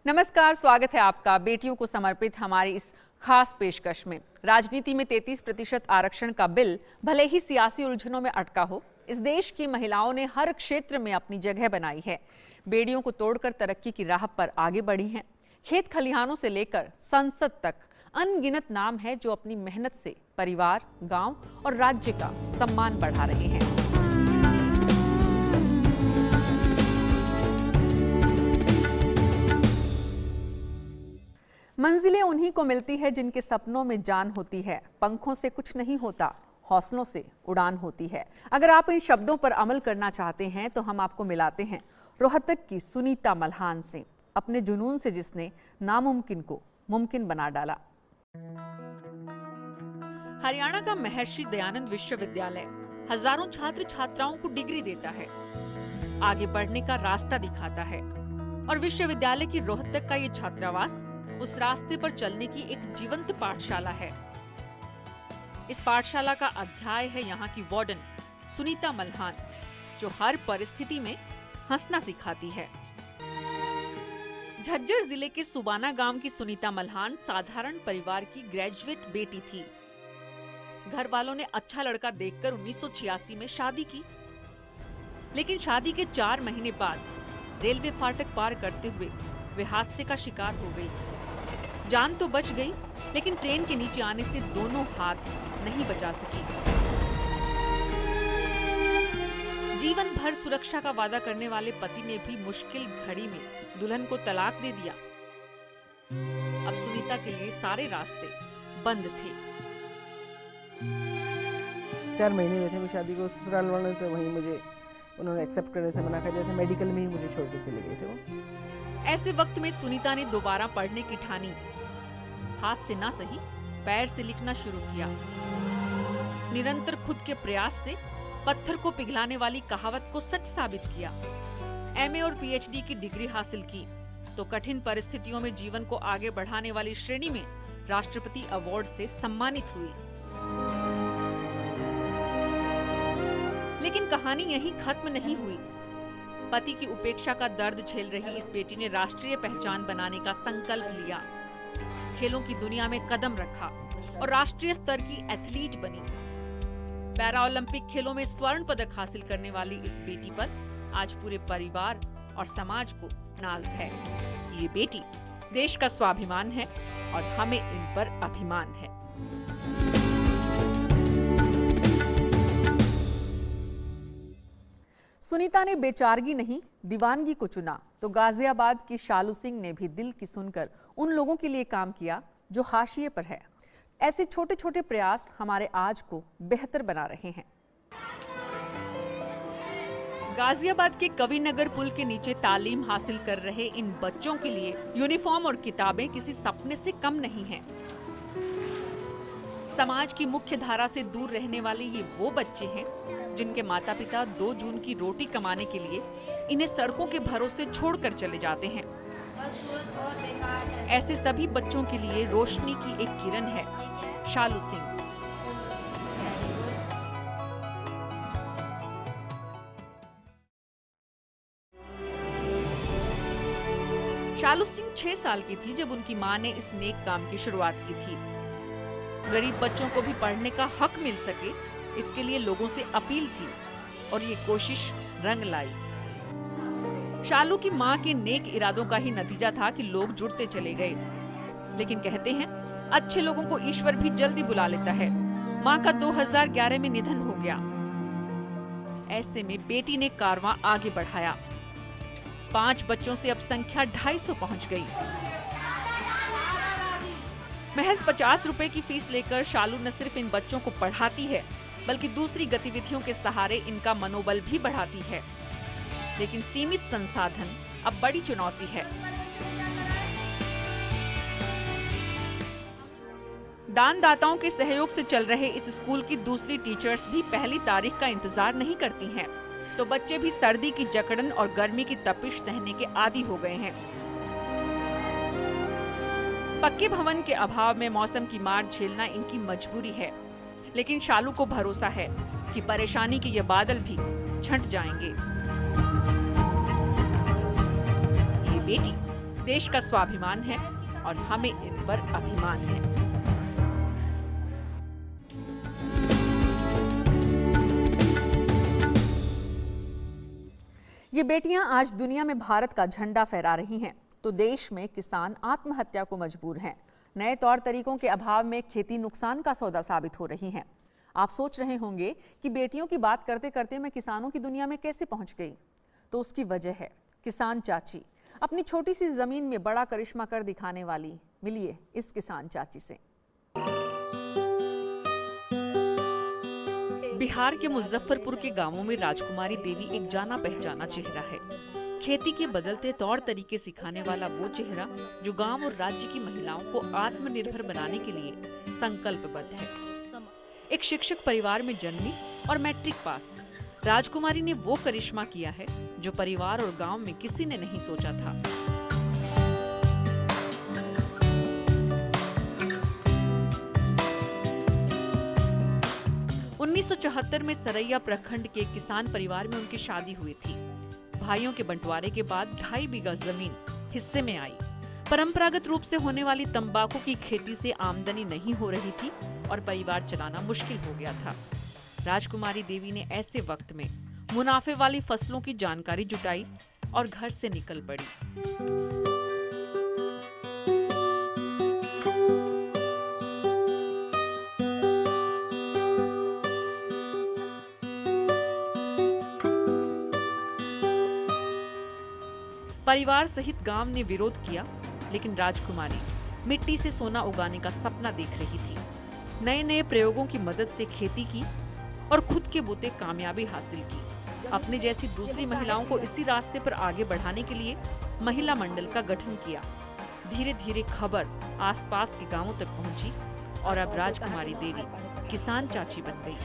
नमस्कार, स्वागत है आपका बेटियों को समर्पित हमारी इस खास पेशकश में। राजनीति में 33% आरक्षण का बिल भले ही सियासी उलझनों में अटका हो, इस देश की महिलाओं ने हर क्षेत्र में अपनी जगह बनाई है। बेड़ियों को तोड़कर तरक्की की राह पर आगे बढ़ी हैं। खेत खलिहानों से लेकर संसद तक अनगिनत नाम है जो अपनी मेहनत से परिवार, गांव और राज्य का सम्मान बढ़ा रहे हैं। मंजिलें उन्हीं को मिलती है जिनके सपनों में जान होती है। पंखों से कुछ नहीं होता, हौसलों से उड़ान होती है। अगर आप इन शब्दों पर अमल करना चाहते हैं तो हम आपको मिलाते हैं रोहतक की सुनीता मल्हान से, अपने जुनून से जिसने नामुमकिन को मुमकिन बना डाला। हरियाणा का महर्षि दयानंद विश्वविद्यालय हजारों छात्र छात्राओं को डिग्री देता है, आगे बढ़ने का रास्ता दिखाता है। और विश्वविद्यालय की रोहतक का ये छात्रावास उस रास्ते पर चलने की एक जीवंत पाठशाला है। इस पाठशाला का अध्याय है यहाँ की वार्डन सुनीता मल्हान, जो हर परिस्थिति में हंसना सिखाती है। झज्जर जिले के सुबाना गांव की सुनीता मल्हान साधारण परिवार की ग्रेजुएट बेटी थी। घर वालों ने अच्छा लड़का देखकर 1986 में शादी की, लेकिन शादी के 4 महीने बाद रेलवे फाटक पार करते हुए वे हादसे का शिकार हो गई। जान तो बच गई, लेकिन ट्रेन के नीचे आने से दोनों हाथ नहीं बचा सकी। जीवन भर सुरक्षा का वादा करने वाले पति ने भी मुश्किल घड़ी में दुल्हन को तलाक दे दिया। अब सुनीता के लिए सारे रास्ते बंद थे। 4 महीने में थे मैं शादी को, ससुराल वालों से वहीं मुझे उन्होंने एक्सेप्ट करने से मना कर दिया था। मेडिकल में ही मुझे छोड़ के चले गए थे वो। ऐसे वक्त में सुनीता ने दोबारा पढ़ने की ठानी। हाथ से ना सही, पैर से लिखना शुरू किया। निरंतर खुद के प्रयास से पत्थर को पिघलाने वाली कहावत को सच साबित किया। एमए और पीएचडी की डिग्री हासिल की तो कठिन परिस्थितियों में जीवन को आगे बढ़ाने वाली श्रेणी में राष्ट्रपति अवार्ड से सम्मानित हुई। लेकिन कहानी यहीं खत्म नहीं हुई। पति की उपेक्षा का दर्द झेल रही इस बेटी ने राष्ट्रीय पहचान बनाने का संकल्प लिया। खेलों की दुनिया में कदम रखा और राष्ट्रीय स्तर की एथलीट बनी। पैरा ओलंपिक खेलों में स्वर्ण पदक हासिल करने वाली इस बेटी पर आज पूरे परिवार और समाज को नाज है। ये बेटी देश का स्वाभिमान है और हमें इन पर अभिमान है। सुनीता ने बेचारगी नहीं, दीवानगी को चुना तो गाजियाबाद की शालू सिंह ने भी दिल की सुनकर उन लोगों के लिए काम किया जो हाशिए पर है। ऐसे छोटे छोटे प्रयास हमारे आज को बेहतर बना रहे हैं। गाजियाबाद के कविनगर पुल के नीचे तालीम हासिल कर रहे इन बच्चों के लिए यूनिफॉर्म और किताबें किसी सपने से कम नहीं हैं। समाज की मुख्य धारा से दूर रहने वाले ये वो बच्चे हैं जिनके माता पिता 2 जून की रोटी कमाने के लिए इन्हें सड़कों के भरोसे छोड़कर चले जाते हैं। ऐसे सभी बच्चों के लिए रोशनी की एक किरण है शालू सिंह। शालू सिंह 6 साल की थी जब उनकी मां ने इस नेक काम की शुरुआत की थी। गरीब बच्चों को भी पढ़ने का हक मिल सके, इसके लिए लोगों से अपील की और ये कोशिश रंग लाई। शालू की मां के नेक इरादों का ही नतीजा था कि लोग जुड़ते चले गए। लेकिन कहते हैं अच्छे लोगों को ईश्वर भी जल्दी बुला लेता है। मां का 2011 में निधन हो गया। ऐसे में बेटी ने कारवां आगे बढ़ाया। 5 बच्चों से अब संख्या 250 पहुंच गई। महज 50 रुपए की फीस लेकर शालू न सिर्फ इन बच्चों को पढ़ाती है, बल्कि दूसरी गतिविधियों के सहारे इनका मनोबल भी बढ़ाती है। लेकिन सीमित संसाधन अब बड़ी चुनौती है। दानदाताओं के सहयोग से चल रहे इस स्कूल की दूसरी टीचर्स भी पहली तारीख का इंतजार नहीं करती हैं, तो बच्चे भी सर्दी की जकड़न और गर्मी की तपिश सहने के आदी हो गए हैं। पक्के भवन के अभाव में मौसम की मार झेलना इनकी मजबूरी है, लेकिन शालू को भरोसा है कि परेशानी के ये बादल भी छंट जाएंगे। ये बेटी देश का स्वाभिमान है और हमें इन पर अभिमान है। ये बेटियां आज दुनिया में भारत का झंडा फहरा रही हैं, तो देश में किसान आत्महत्या को मजबूर हैं। नए तौर तरीकों के अभाव में खेती नुकसान का सौदा साबित हो रही हैं। आप सोच रहे होंगे कि बेटियों की बात करते करते मैं किसानों की दुनिया में कैसे पहुंच गई, तो उसकी वजह है किसान चाची। अपनी छोटी सी जमीन में बड़ा करिश्मा कर दिखाने वाली, मिलिए इस किसान चाची से। बिहार के मुजफ्फरपुर के गांवों में राजकुमारी देवी एक जाना पहचाना चेहरा है। खेती के बदलते तौर तरीके सिखाने वाला वो चेहरा जो गांव और राज्य की महिलाओं को आत्मनिर्भर बनाने के लिए संकल्पबद्ध है। एक शिक्षक परिवार में जन्मी और मैट्रिक पास, राजकुमारी ने वो करिश्मा किया है जो परिवार और गांव में किसी ने नहीं सोचा था। उन्नीस में सरैया प्रखंड के किसान परिवार में उनकी शादी हुई थी। भाइयों के बंटवारे के बाद 2.5 बीघा जमीन हिस्से में आई। परंपरागत रूप से होने वाली तंबाकू की खेती से आमदनी नहीं हो रही थी और परिवार चलाना मुश्किल हो गया था। राजकुमारी देवी ने ऐसे वक्त में मुनाफे वाली फसलों की जानकारी जुटाई और घर से निकल पड़ी। परिवार सहित गांव ने विरोध किया, लेकिन राजकुमारी मिट्टी से सोना उगाने का सपना देख रही थी। नए नए प्रयोगों की मदद से खेती की और खुद के बूते कामयाबी हासिल की। अपने जैसी दूसरी महिलाओं को इसी रास्ते पर आगे बढ़ाने के लिए महिला मंडल का गठन किया। धीरे धीरे खबर आसपास के गांवों तक पहुंची और अब राजकुमारी देवी किसान चाची बन गई।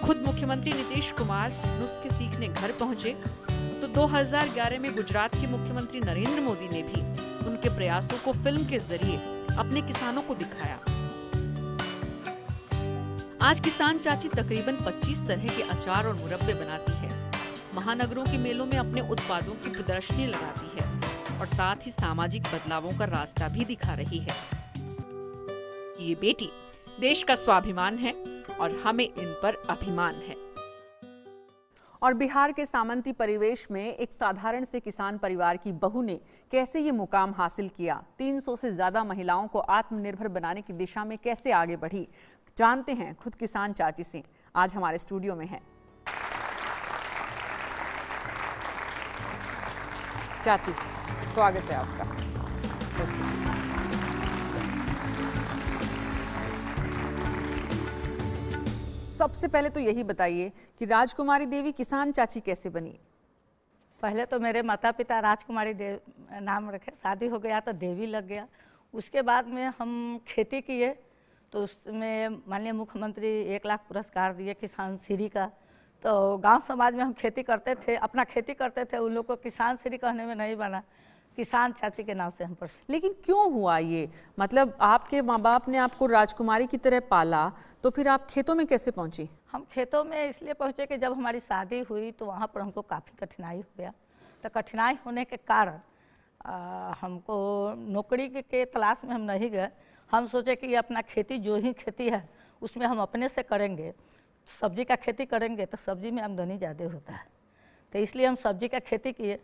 खुद मुख्यमंत्री नीतीश कुमार नुस्खे सीखने घर पहुंचे तो 2011 में गुजरात के मुख्यमंत्री नरेंद्र मोदी ने भी उनके प्रयासों को फिल्म के जरिए अपने किसानों को दिखाया। आज किसान चाची तकरीबन 25 तरह के अचार और मुरब्बे बनाती है। महानगरों के मेलों में अपने उत्पादों की प्रदर्शनी लगाती है और साथ ही सामाजिक बदलावों का रास्ता भी दिखा रही है। ये बेटी देश का स्वाभिमान है और हमें इन पर अभिमान है। और बिहार के सामंती परिवेश में एक साधारण से किसान परिवार की बहू ने कैसे ये मुकाम हासिल किया, 300 से ज्यादा महिलाओं को आत्मनिर्भर बनाने की दिशा में कैसे आगे बढ़ी, जानते हैं खुद किसान चाची से। आज हमारे स्टूडियो में है चाची, स्वागत है आपका। सबसे पहले तो यही बताइए कि राजकुमारी देवी किसान चाची कैसे बनी? पहले तो मेरे माता पिता राजकुमारी देव नाम रखे, शादी हो गया तो देवी लग गया। उसके बाद में हम खेती किए तो उसमें माननीय मुख्यमंत्री 1 लाख पुरस्कार दिए किसान श्री का। तो गांव समाज में हम खेती करते थे, अपना खेती करते थे, उन लोग को किसान श्री कहने में नहीं बना, किसान चाची के नाम से हम पर। लेकिन क्यों हुआ ये? मतलब आपके माँ बाप ने आपको राजकुमारी की तरह पाला, तो फिर आप खेतों में कैसे पहुंची? हम खेतों में इसलिए पहुंचे कि जब हमारी शादी हुई तो वहाँ पर हमको काफ़ी कठिनाई हो गया। तो कठिनाई होने के कारण हमको नौकरी के तलाश में हम नहीं गए। हम सोचे कि अपना खेती जो ही खेती है उसमें हम अपने से करेंगे। सब्जी का खेती करेंगे तो सब्जी में आमदनी ज़्यादा होता है, तो इसलिए हम सब्जी का खेती किए।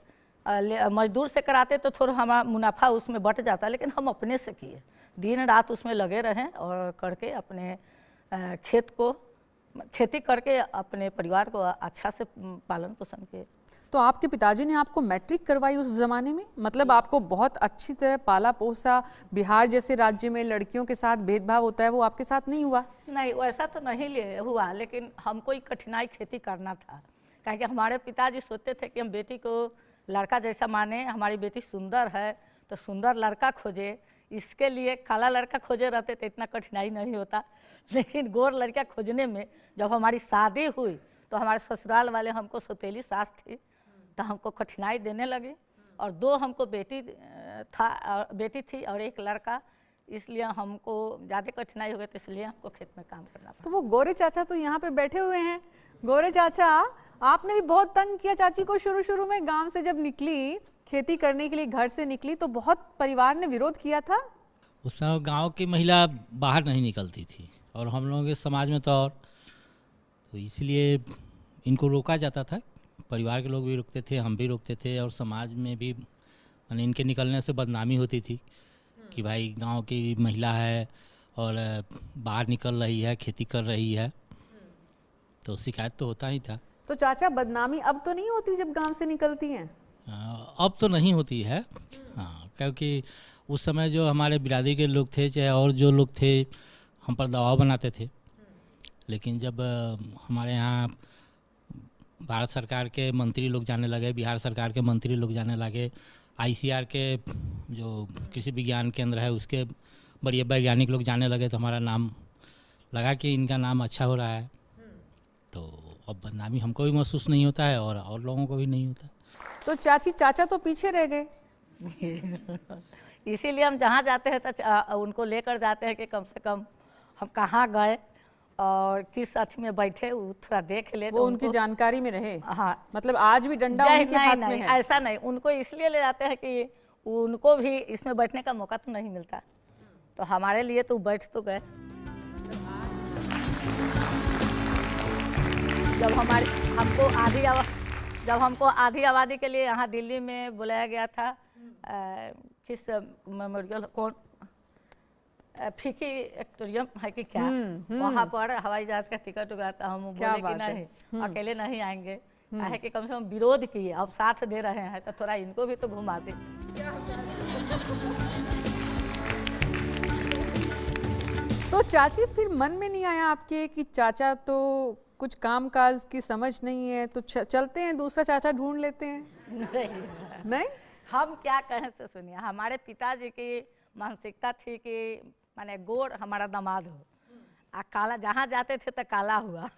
मजदूर से कराते तो थोड़ा हमारा मुनाफा उसमें बट जाता, लेकिन हम अपने से किए, दिन रात उसमें लगे रहें और करके अपने खेत को खेती करके अपने परिवार को अच्छा से पालन पोषण किए। तो आपके पिताजी ने आपको मैट्रिक करवाई उस जमाने में? मतलब आपको बहुत अच्छी तरह पाला पोसा। बिहार जैसे राज्य में लड़कियों के साथ भेदभाव होता है, वो आपके साथ नहीं हुआ? नहीं, वैसा तो नहीं हुआ, लेकिन हमको ही कठिनाई खेती करना था। क्योंकि हमारे पिताजी सोचते थे कि हम बेटी को लड़का जैसा माने, हमारी बेटी सुंदर है तो सुंदर लड़का खोजे। इसके लिए काला लड़का खोजे रहते तो इतना कठिनाई नहीं होता, लेकिन गोर लड़का खोजने में जब हमारी शादी हुई तो हमारे ससुराल वाले हमको सौतेली सास थी तो हमको कठिनाई देने लगे। और 2 हमको बेटी थी और 1 लड़का, इसलिए हमको ज़्यादा कठिनाई हो गई, तो इसलिए हमको खेत में काम करना पड़ा। तो वो गोरे चाचा तो यहाँ पे बैठे हुए हैं। गोरे चाचा, आपने भी बहुत तंग किया चाची को शुरू शुरू में, गांव से जब निकली खेती करने के लिए, घर से निकली तो बहुत परिवार ने विरोध किया था। उस समय गांव की महिला बाहर नहीं निकलती थी और हम लोगों के समाज में तो इसलिए इनको रोका जाता था। परिवार के लोग भी रोकते थे, हम भी रोकते थे और समाज में भी माने इनके निकलने से बदनामी होती थी कि भाई गांव की महिला है और बाहर निकल रही है, खेती कर रही है, तो शिकायत तो होता ही था। तो चाचा बदनामी अब तो नहीं होती जब गांव से निकलती हैं? अब तो नहीं होती है, हाँ, क्योंकि उस समय जो हमारे बिरादरी के लोग थे चाहे और जो लोग थे हम पर दबाव बनाते थे। लेकिन जब हमारे यहाँ भारत सरकार के मंत्री लोग जाने लगे, बिहार सरकार के मंत्री लोग जाने लगे, ICAR के जो कृषि विज्ञान केंद्र है उसके बड़े वैज्ञानिक लोग जाने लगे, तो हमारा नाम लगा कि इनका नाम अच्छा हो रहा है, तो अब बदनामी हमको भी महसूस नहीं होता है और लोगों को भी नहीं होता। तो चाची चाचा तो पीछे रह गए। इसीलिए हम जहाँ जाते हैं तो उनको लेकर जाते हैं कि कम से कम हम कहाँ गए और किस साथी में बैठे वो थोड़ा देख ले, वो तो उनकी जानकारी में रहे। हाँ, मतलब आज भी डंडा नहीं, उनके हाथ में नहीं, है। ऐसा नहीं, उनको इसलिए ले जाते हैं कि उनको भी इसमें बैठने का मौका तो नहीं मिलता, तो हमारे लिए तो बैठ तो गए। जब हमको आधी आबादी के लिए यहाँ दिल्ली में बुलाया गया था, किस मेमोरियल कौन फीकी एक्टोरियम है कि क्या, वहाँ पर हवाई जहाज का टिकट हुआ था। हम बोले कि नहीं, अकेले नहीं आएंगे, है कि कम से कम विरोध किए, अब साथ दे रहे हैं तो थोड़ा इनको भी तो घुमा दे। तो चाची फिर मन में नहीं आया आपके कि चाचा तो कुछ काम काज की समझ नहीं है, तो चलते हैं दूसरा चाचा ढूंढ लेते हैं? नहीं, हम क्या कहें से सुनिए, हमारे पिताजी की मानसिकता थी कि माने गोर हमारा दामाद हो, काला जहाँ जाते थे तो काला हुआ,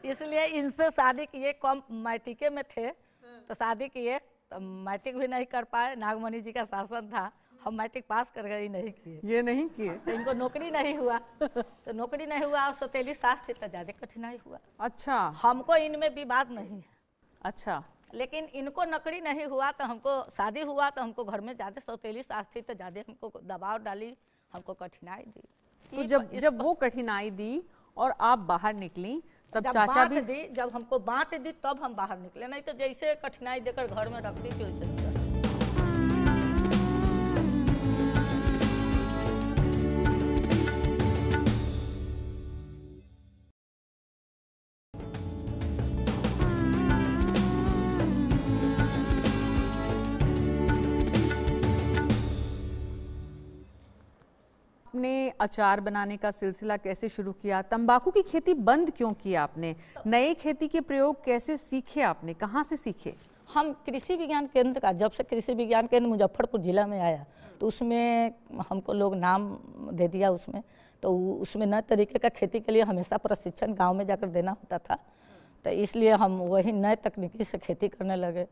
इसलिए इनसे शादी किए। कम मैट्रिके में थे तो शादी किए, तो मैट्रिक भी नहीं कर पाए, नागमणि जी का शासन था, हम मैट्रिक पास कर गए, नहीं किए, ये नहीं किए, तो इनको नौकरी नहीं हुआ, तो नौकरी नहीं हुआ और सौतेली सास थी तो ज़्यादा कठिनाई हुआ। अच्छा, हमको इनमें विवाद नहीं है, अच्छा, लेकिन इनको नौकरी नहीं हुआ तो हमको शादी हुआ, तो हमको घर में ज़्यादा सौतेली सास थी तो ज़्यादा हमको दबाव डाली, हमको कठिनाई दी। तो जब वो कठिनाई दी और आप बाहर निकली तब चाचा भी दी, जब हमको बांट दी तब हम बाहर निकले, नहीं तो जैसे कठिनाई देकर घर में रखती थी वैसे। आपने अचार बनाने का सिलसिला कैसे शुरू किया? तंबाकू की खेती बंद क्यों की आपने? नए खेती के प्रयोग कैसे सीखे आपने? कहाँ से सीखे? हम कृषि विज्ञान केंद्र का, जब से कृषि विज्ञान केंद्र मुजफ्फरपुर जिला में आया तो उसमें हमको लोग नाम दे दिया उसमें, तो उसमें नए तरीके का खेती के लिए हमेशा प्रशिक्षण गांव में जाकर देना होता था, तो इसलिए हम वही नए तकनीकी से खेती करने लगे।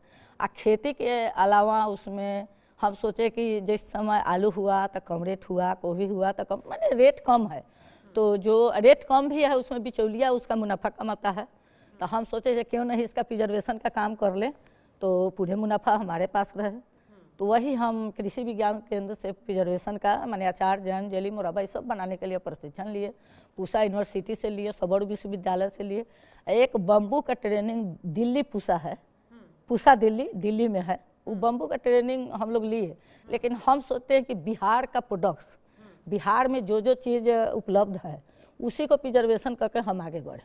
खेती के अलावा उसमें हम सोचे कि जिस समय आलू हुआ तो कम रेट हुआ, गोभी हुआ तो कम, माने रेट कम है, तो जो रेट कम भी है उसमें बिचौलिया उसका मुनाफा कम आता है, तो हम सोचे कि क्यों नहीं इसका प्रिजर्वेशन का काम कर ले तो पूरे मुनाफा हमारे पास रहे। तो वही हम कृषि विज्ञान केंद्र से प्रिजर्वेशन का माने अचार, जैम, जेली, मुरब्बा ये सब बनाने के लिए प्रशिक्षण लिए, पूसा यूनिवर्सिटी से लिए, सबौर विश्वविद्यालय से लिए। एक बम्बू का ट्रेनिंग दिल्ली पूसा है, पूसा दिल्ली में है, वो बम्बू का ट्रेनिंग हम लोग लिए। लेकिन हम सोचते हैं कि बिहार का प्रोडक्ट्स, बिहार में जो जो चीज़ उपलब्ध है उसी को प्रिजर्वेशन करके हम आगे बढ़े।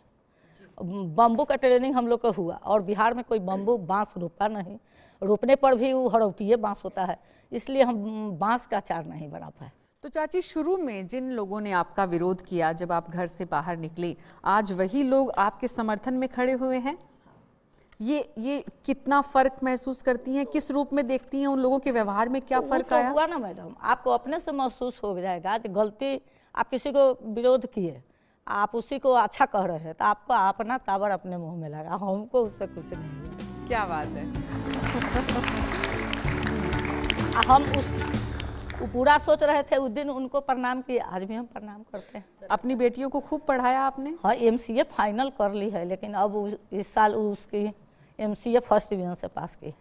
बम्बू का ट्रेनिंग हम लोग का हुआ और बिहार में कोई बम्बू बांस रोपा नहीं, रोपने पर भी वो हरौतिये बांस होता है, इसलिए हम बांस का अचार नहीं बना पाए। तो चाची, शुरू में जिन लोगों ने आपका विरोध किया जब आप घर से बाहर निकले, आज वही लोग आपके समर्थन में खड़े हुए हैं। ये कितना फर्क महसूस करती हैं? किस रूप में देखती हैं? उन लोगों के व्यवहार में क्या फर्क आया? हुआ ना मैडम, आपको अपने से महसूस हो जाएगा कि गलती आप किसी को विरोध किए, आप उसी को अच्छा कह रहे हैं तो आपको अपना ताबर अपने मुंह में लगा, हमको उससे कुछ नहीं है। क्या बात है। हम वो पूरा सोच रहे थे उस दिन उनको प्रणाम किए, आज भी हम प्रणाम करते हैं। अपनी बेटियों को खूब पढ़ाया आपने? हाँ, MCA फाइनल कर ली है, लेकिन अब इस साल उसकी MCA फर्स्ट डिवीज़न से पास की,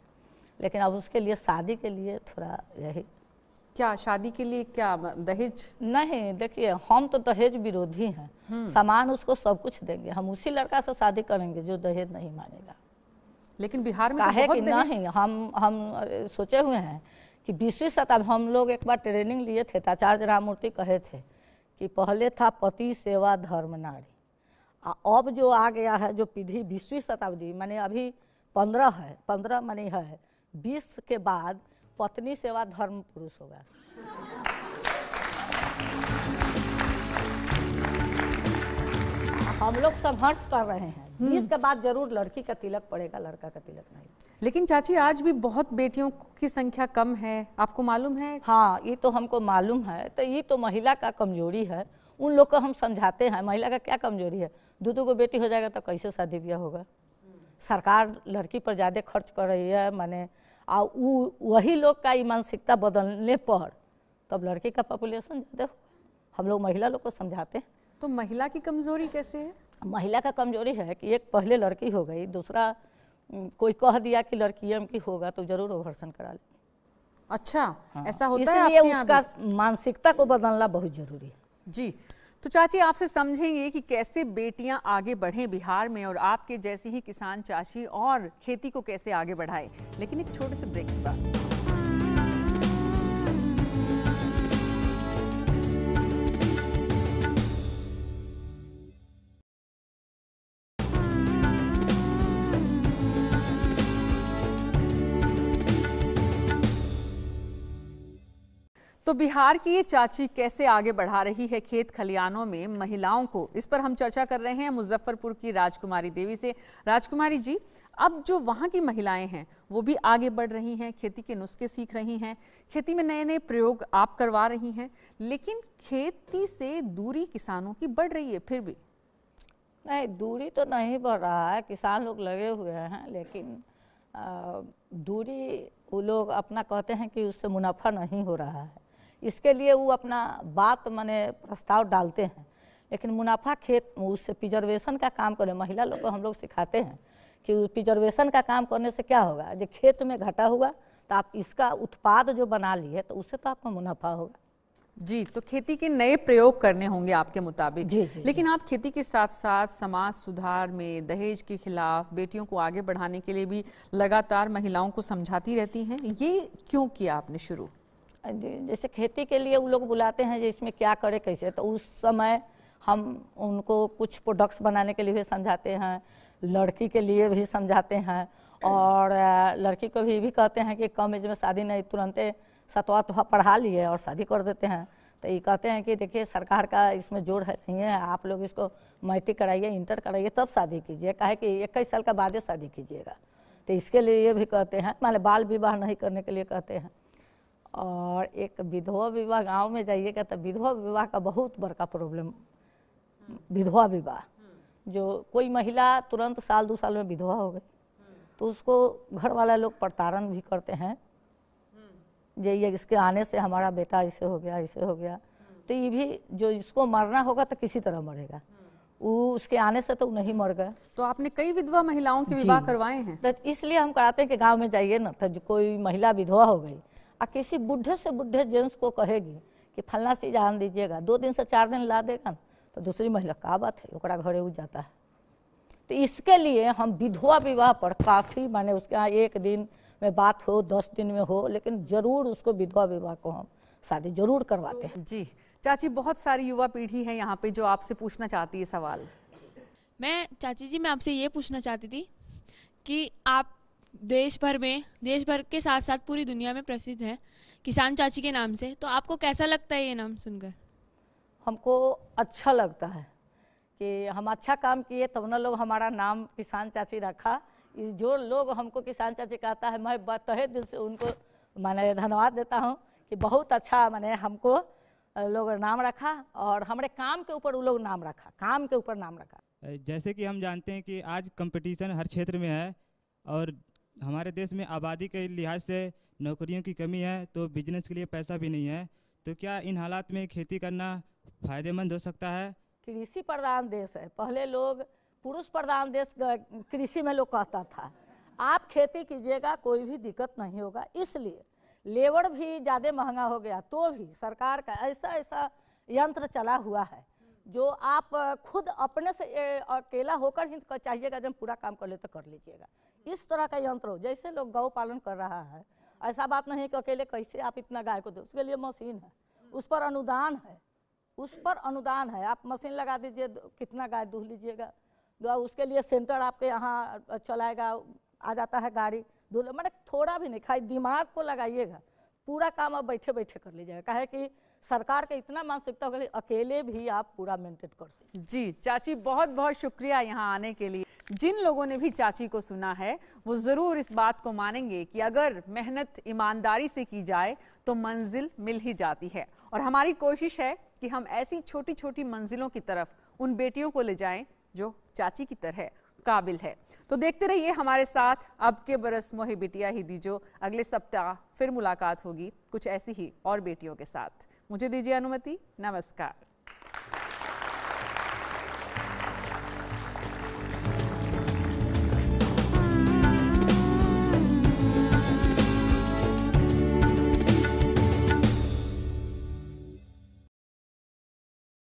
लेकिन अब उसके लिए शादी के लिए थोड़ा यही। क्या शादी के लिए क्या दहेज? नहीं, देखिए हम तो दहेज विरोधी हैं, सामान उसको सब कुछ देंगे, हम उसी लड़का से शादी करेंगे जो दहेज नहीं मांगेगा। लेकिन बिहार में तो काहे बहुत कि दहेज। नहीं, हम सोचे हुए हैं कि 20वीं शताब्दी, हम लोग एक बार ट्रेनिंग लिए थे तो आचार्य राममूर्ति कहे थे कि पहले था पति सेवा धर्म नारी, अब जो आ गया है जो पीढ़ी 20वीं शताब्दी, माने अभी 15 है, 15 माने है 20 के बाद पत्नी सेवा धर्म पुरुष होगा। हम लोग संघर्ष कर रहे हैं, 20 के बाद जरूर लड़की का तिलक पड़ेगा, लड़का का तिलक नहीं। लेकिन चाची आज भी बहुत बेटियों की संख्या कम है, आपको मालूम है? हाँ, ये तो हमको मालूम है, तो ये तो महिला का कमजोरी है, उन लोग को हम समझाते हैं। महिला का क्या कमजोरी है? दो को बेटी हो जाएगा तो कैसे शादी ब्याह होगा? सरकार लड़की पर ज़्यादा खर्च कर रही है, माने वही लोग का ये मानसिकता बदलने पर तब लड़की का पॉपुलेशन ज़्यादा होगा। हम लोग महिला लोग को समझाते हैं। तो महिला की कमजोरी कैसे है? महिला का कमजोरी है कि एक पहले लड़की हो गई, दूसरा कोई कह दिया कि लड़की की होगा तो जरूर ओवरसन करा ले। अच्छा, हाँ। ऐसा होता है इसलिए आपके यहाँ उसका भी? मानसिकता को बदलना बहुत जरूरी है। जी, तो चाची आपसे समझेंगे कि कैसे बेटियां आगे बढ़ें बिहार में और आपके जैसी ही किसान चाची और खेती को कैसे आगे बढ़ाएं। लेकिन एक छोटे से ब्रेक के बाद। तो बिहार की ये चाची कैसे आगे बढ़ा रही है खेत खलियानों में महिलाओं को, इस पर हम चर्चा कर रहे हैं मुजफ्फरपुर की राजकुमारी देवी से। राजकुमारी जी, अब जो वहाँ की महिलाएं हैं वो भी आगे बढ़ रही हैं, खेती के नुस्खे सीख रही हैं, खेती में नए नए प्रयोग आप करवा रही हैं, लेकिन खेती से दूरी किसानों की बढ़ रही है। फिर भी नहीं, दूरी तो नहीं बढ़ रहा है, किसान लोग लगे हुए हैं, लेकिन दूरी वो लोग अपना कहते हैं कि उससे मुनाफा नहीं हो रहा है, इसके लिए वो अपना बात माने प्रस्ताव डालते हैं, लेकिन मुनाफा खेत उससे प्रिजर्वेशन का काम करें। महिला लोग को हम लोग सिखाते हैं कि प्रिजर्वेशन का काम करने से क्या होगा, जो खेत में घटा हुआ तो आप इसका उत्पाद जो बना लिए तो उससे तो आपका मुनाफा होगा। जी, तो खेती के नए प्रयोग करने होंगे आपके मुताबिक। जी, जी, लेकिन आप खेती के साथ साथ समाज सुधार में, दहेज के खिलाफ, बेटियों को आगे बढ़ाने के लिए भी लगातार महिलाओं को समझाती रहती हैं। ये क्यों किया आपने शुरू? जैसे खेती के लिए वो लोग बुलाते हैं, इसमें क्या करे कैसे, तो उस समय हम उनको कुछ प्रोडक्ट्स बनाने के लिए भी समझाते हैं, लड़की के लिए भी समझाते हैं, और लड़की को भी कहते हैं कि कम एज में शादी नहीं, तुरंत 7वां पढ़ा लिए और शादी कर देते हैं। तो ये कहते हैं कि देखिए सरकार का इसमें जोर है नहीं है, आप लोग इसको मैट्रिक कराइए, इंटर कराइए, तब शादी कीजिए, काहे कि 21 साल का बाद शादी कीजिएगा। तो इसके लिए ये भी कहते हैं, माने बाल विवाह नहीं करने के लिए कहते हैं। और एक विधवा विवाह, गांव में जाइएगा तो विधवा विवाह का बहुत बड़का प्रॉब्लम, विधवा विवाह, जो कोई महिला तुरंत साल 2 साल में विधवा हो गई तो उसको घर वाला लोग प्रताड़न भी करते हैं, ये इसके आने से हमारा बेटा ऐसे हो गया, ऐसे हो गया। तो ये भी जो इसको मरना होगा तो किसी तरह मरेगा, वो उसके आने से तो नहीं मर गए। तो आपने कई विधवा महिलाओं के विवाह करवाए हैं? तो इसलिए हम कराते हैं कि गांव में जाइए ना, तो कोई महिला विधवा हो गई और किसी बुढ़े से बुढ़े जेंट्स को कहेगी कि फलना से जान दीजिएगा, 2 दिन से 4 दिन ला देगा ना, तो दूसरी महिला का बात है, ओकरा घरे उठ जाता है। तो इसके लिए हम विधवा विवाह पर काफ़ी, माने उसके यहाँ 1 दिन में बात हो, 10 दिन में हो, लेकिन ज़रूर उसको विधवा विवाह को हम शादी जरूर करवाते हैं। जी चाची, बहुत सारी युवा पीढ़ी है यहाँ पे जो आपसे पूछना चाहती है सवाल। मैं चाची जी, मैं आपसे ये पूछना चाहती थी कि आप देश भर के साथ साथ पूरी दुनिया में प्रसिद्ध हैं किसान चाची के नाम से, तो आपको कैसा लगता है ये नाम सुनकर? हमको अच्छा लगता है कि हम अच्छा काम किए तब ना लोग हमारा नाम किसान चाची रखा। जो लोग हमको किसान चाची कहता है, मैं तहे दिल से उनको माने धन्यवाद देता हूँ कि बहुत अच्छा माने हमको लोग नाम रखा, और हमारे काम के ऊपर वो लोग नाम रखा, काम के ऊपर नाम रखा। जैसे कि हम जानते हैं कि आज कंपटीशन हर क्षेत्र में है और हमारे देश में आबादी के लिहाज से नौकरियों की कमी है, तो बिजनेस के लिए पैसा भी नहीं है। तो क्या इन हालात में खेती करना फ़ायदेमंद हो सकता है? कृषि प्रधान देश है, पहले लोग पुरुष प्रधान देश कृषि में लोग कहता था, आप खेती कीजिएगा, कोई भी दिक्कत नहीं होगा। इसलिए लेबर भी ज़्यादा महंगा हो गया तो भी सरकार का ऐसा यंत्र चला हुआ है जो आप खुद अपने से अकेला होकर ही चाहिएगा जब पूरा काम कर ले तो कर लीजिएगा। इस तरह का यंत्र हो, जैसे लोग गौ पालन कर रहा है, ऐसा बात नहीं कि अकेले कैसे आप इतना गाय को दो, उसके लिए मशीन है, उस पर अनुदान है, उस पर अनुदान है। आप मशीन लगा दीजिए, कितना गाय दूध लीजिएगा, उसके लिए सेंटर आपके यहाँ चलाएगा, आ जाता है गाड़ी दूध। मैंने थोड़ा भी नहीं, खाली दिमाग को लगाइएगा, पूरा काम आप बैठे बैठे कर लीजिएगा। काहे कि सरकार का इतना मानसिकता होगा कि अकेले भी आप पूरा मेंटेन कर सकते। जी चाची, बहुत बहुत शुक्रिया यहाँ आने के लिए। जिन लोगों ने भी चाची को सुना है वो ज़रूर इस बात को मानेंगे कि अगर मेहनत ईमानदारी से की जाए तो मंजिल मिल ही जाती है। और हमारी कोशिश है कि हम ऐसी छोटी छोटी मंजिलों की तरफ उन बेटियों को ले जाएं जो चाची की तरह काबिल है। तो देखते रहिए हमारे साथ अब के बरस मोहि बिटिया ही दीजो। अगले सप्ताह फिर मुलाकात होगी कुछ ऐसी ही और बेटियों के साथ। मुझे दीजिए अनुमति, नमस्कार।